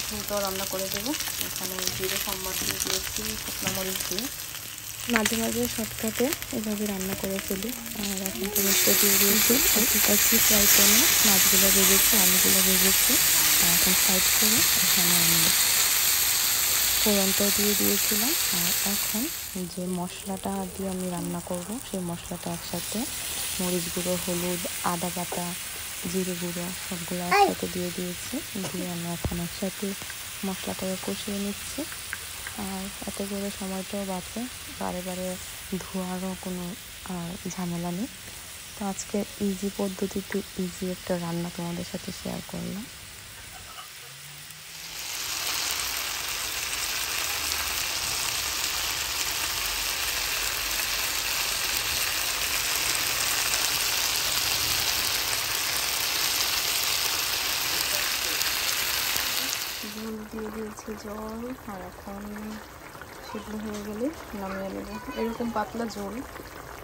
ঝোলটাও রান্না করে দেবো। এখানে জিরে সম্বার দিয়ে দিয়েছি, শুকনো মরিচ দিয়ে। মাঝে মাঝে শর্টকাটে এভাবে রান্না করে ফেলি। আর এখন টমেটো দিয়ে দিয়েছি, একটু ফ্রাই প্যানে মাছগুলো ভেজেছি, আলুগুলো ভেজেছি। এখন সাইড করে এখানে আমি ফোড়নটাও দিয়ে দিয়েছিলাম। আর এখন যে মশলাটা দিয়ে আমি রান্না করব, সেই মশলাটা একসাথে মরিচ গুঁড়ো, হলুদ, আদা বাটা, জিরে গুঁড়ো সবগুলো একসাথে দিয়ে দিয়েছি। দিয়ে আমি এখন একসাথে মশলাটাকে কষিয়ে নিচ্ছি। আর এতে করে সময়টাও বাঁচে, বারে বারে ধোয়ারও কোনো ঝামেলা নেই। তো আজকে ইজি পদ্ধতিতে ইজি একটা রান্না তোমাদের সাথে শেয়ার করলাম। ঝোল দিয়ে দিয়েছি জল, আর এখন সিদ্ধ হয়ে গেলে নামিয়ে নেব। এরকম পাতলা ঝোল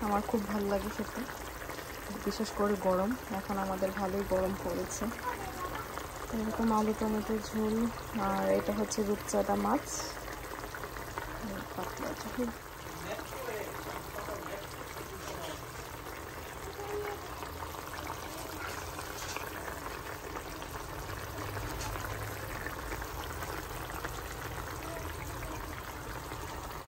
আমার খুব ভালো লাগে খেতে, বিশেষ করে গরম। এখন আমাদের ভালোই গরম পড়েছে। এরকম আলু টমেটোর ঝোল। আর এটা হচ্ছে রূপচাঁদা মাছ, পাতলা ঝোল।